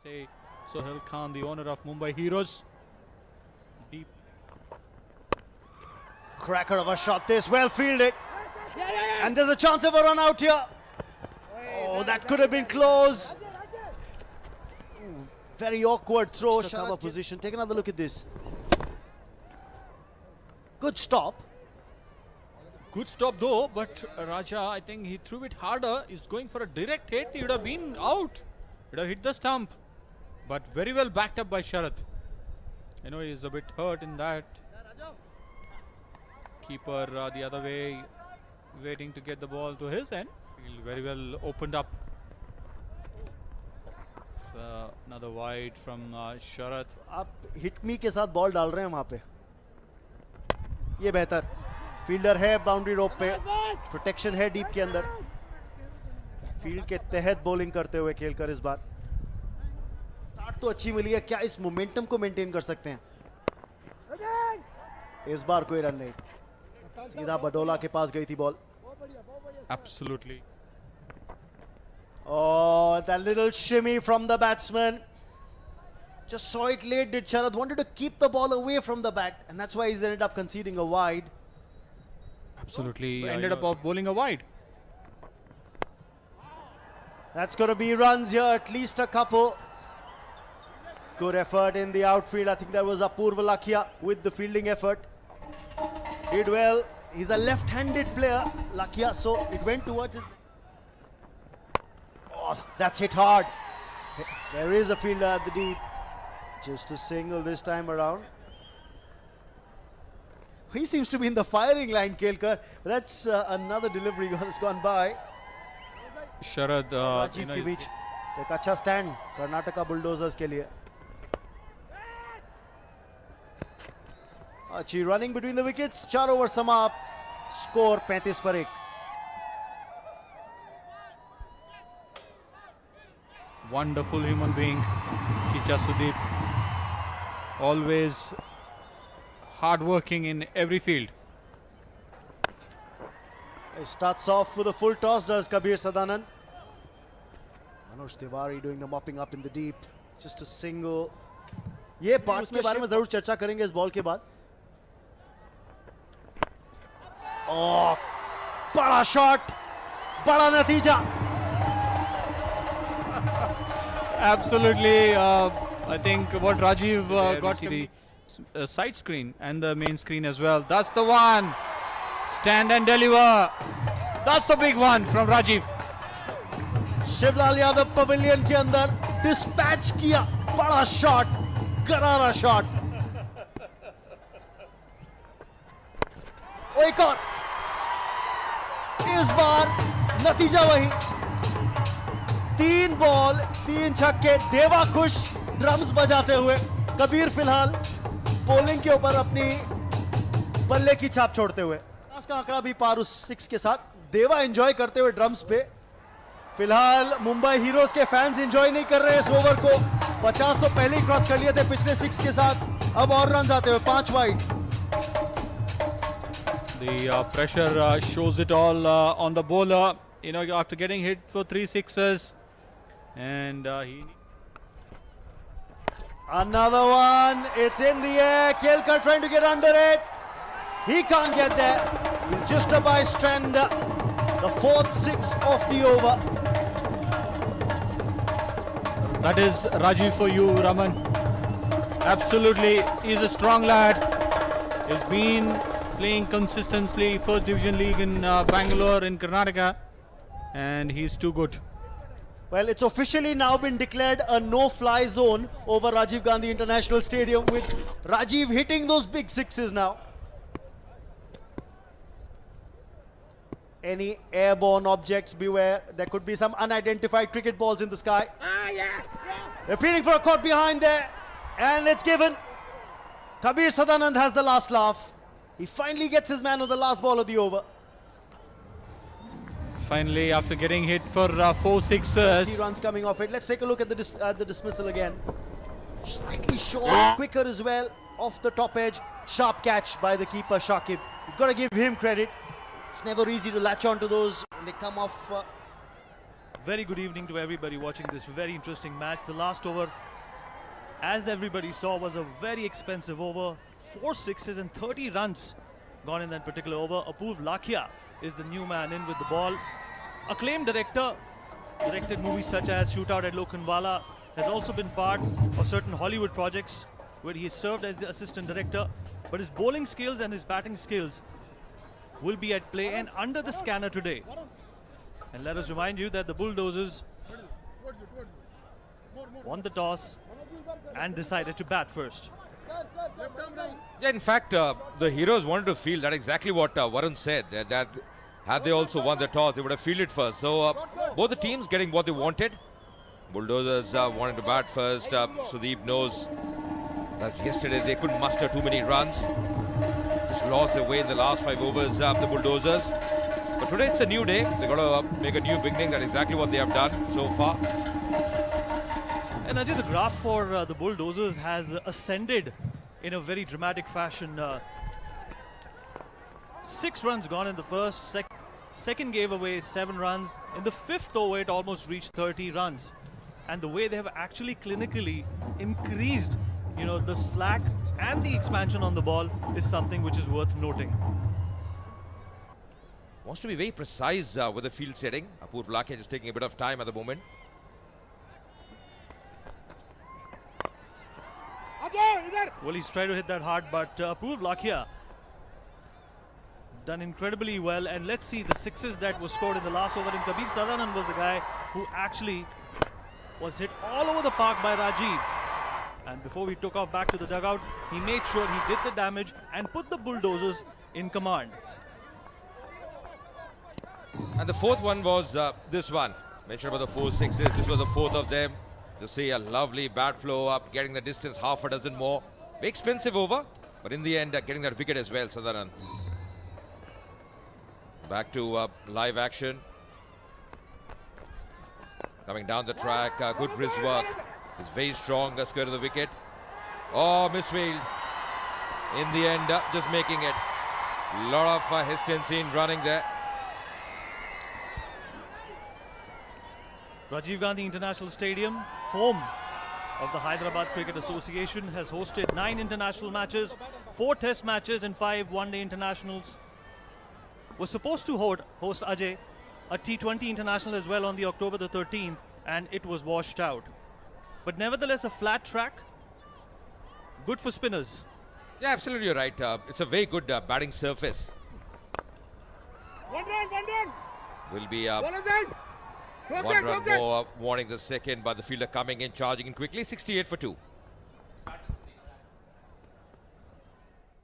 say Sohail Khan, the owner of Mumbai Heroes. Deep. Cracker of a shot, this well fielded. And there's a chance of a run out here. Oh, that could have been close. Very awkward throw. Cover position. Take another look at this. Good stop. Good stop though, but Raja, I think he threw it harder. He's going for a direct hit. He would have been out. He would have hit the stump. But very well backed up by Sharath. I know he's a bit hurt in that. Keeper the other way, waiting to get the ball to his end. He very well opened up. So another wide from Sharath. आप hit me के साथ ball डाल रहे हैं वहां पे. ये बेहतर. फील्डर है बाउंड्री रोप पे. प्रोटेक्शन है डीप के अंदर. फील्ड के तहत बॉलिंग करते हुए खेलकर इस बार. स्टार्ट तो अच्छी मिली है. क्या इस मोमेंटम को मेंटेन कर सकते हैं? इस बार कोई रन नहीं. सीधा बडोला के पास गई थी ball. Absolutely. Oh, that little shimmy from the batsman. Just saw it late, did Sharath. Wanted to keep the ball away from the bat, and that's why he's ended up conceding a wide. Absolutely. Ended up bowling a wide. That's going to be runs here, at least a couple. Good effort in the outfield. I think that was Apurva Lakhia with the fielding effort. Did well. He's a left-handed player, Lakhia, so it went towards his... Oh, that's hit hard. There is a fielder at the deep. Just a single this time around. He seems to be in the firing line, Kelkar. That's another delivery that's gone by. Sharath, Rajiv के बीच एक अच्छा stand Karnataka bulldozers के लिए. अच्छी running between the wickets. 4 over समाप्त. Score 35 पर 1. Wonderful human being, Kicha Sudeep. Always hard-working in every field. He starts off with a full toss, does Kabir Sadanand. Manoj Tiwari doing the mopping up in the deep. It's just a single. ये parts के बारे में जरूर चर्चा करेंगे इस ball के बाद. Oh, बड़ा शॉट, बड़ा नतीजा. Absolutely. I think what Rajiv got the side screen and the main screen as well. That's the one. Stand and deliver. That's the big one from Rajiv. Shivlal Yadav pavilion के अंदर dispatch किया. बड़ा shot, करारा shot. एक और. इस बार नतीजा वही. 3 बॉल 3 छक्के. देवा खुश ड्रम्स बजाते हुए. कबीर फिलहाल बॉलिंग के ऊपर अपनी बल्ले की छाप छोड़ते हुए. का आंकड़ा भी पार उस 6 के साथ. देवा एंजॉय करते हुए ड्रम्स पे. फिलहाल मुंबई हीरोज के फैंस एंजॉय नहीं कर रहे इस ओवर को. 50 तो पहले ही क्रॉस कर लिए थे पिछले 6 के साथ. अब और रन आते हुए 5 wide. The pressure shows it all on the bowler. You know, after getting hit for 3 sixes, and he. Another one. It's in the air. Kelkar trying to get under it. He can't get there. He's just a bystander. The 4th 6 of the over. That is Rajiv for you, Raman. Absolutely, he's a strong lad. He's been playing consistently First Division League in Bangalore in Karnataka, and he's too good. Well, it's officially now been declared a no-fly zone over Rajiv Gandhi International Stadium, with Rajiv hitting those big sixes now. Any airborne objects, beware. There could be some unidentified cricket balls in the sky. They're pleading for a caught behind there, and it's given. Kabir Sadanand has the last laugh. He finally gets his man on the last ball of the over. Finally, after getting hit for 4 sixes. 3 runs coming off it. Let's take a look at the dismissal again. Slightly short, quicker as well, off the top edge. Sharp catch by the keeper, Shakib. You've got to give him credit. It's never easy to latch on to those when they come off Very good evening to everybody watching this very interesting match. The last over, as everybody saw, was a very expensive over. 4 sixes and 30 runs gone in that particular over. Apurv Lakhia is the new man in with the ball. Acclaimed director, directed movies such as Shootout at Lokhandwala, has also been part of certain Hollywood projects where he served as the assistant director. But his bowling skills and his batting skills will be at play and under the scanner today. And let us remind you that the Bulldozers won the toss and decided to bat first. Yeah, in fact, the heroes wanted to field. That's exactly what Varun said. That had they also won the toss, they would have fielded first. So both the teams getting what they wanted. Bulldozers wanted to bat first. Sudeep knows that yesterday they couldn't muster too many runs. Just lost their way in the last 5 overs, the Bulldozers. But today it's a new day. They've got to make a new beginning. That's exactly what they have done so far. And Ajay, the graph for the Bulldozers has ascended in a very dramatic fashion. 6 runs gone in the first. Second gave away 7 runs. In the 5th over, it almost reached 30 runs. And the way they have actually clinically increased, the slack and the expansion on the ball is something which is worth noting. Wants to be very precise with the field setting. Apurv Lakhia is taking a bit of time at the moment. Well, he's trying to hit that hard, but Apurv Lakhia done incredibly well. And let's see the 6s that were scored in the last over. And Kabir Sadanan was the guy who actually was hit all over the park by Rajiv. And before we took off back to the dugout, he made sure he did the damage and put the Bulldozers in command. And the 4th one was this one. Mentioned about the 4 sixes. This was the 4th of them. To see a lovely bat flow up, getting the distance half a dozen more. Very expensive over, but in the end, getting that wicket as well, Sadanan. Back to live action. Coming down the track, good wrist work. He's very strong, skirt of the wicket. Oh, misfield. In the end, just making it. Lot of hesitancy in running there. Rajiv Gandhi International Stadium, home of the Hyderabad Cricket Association, has hosted 9 international matches, 4 test matches and 5 one-day internationals. Was supposed to host Ajay a T20 international as well on the October the 13th, and it was washed out. But nevertheless, a flat track, good for spinners. Yeah, absolutely, you're right. It's a very good batting surface. One run. Will be One is in. 1 run more, warning the second, but the fielder coming in, charging in quickly. 68 for 2.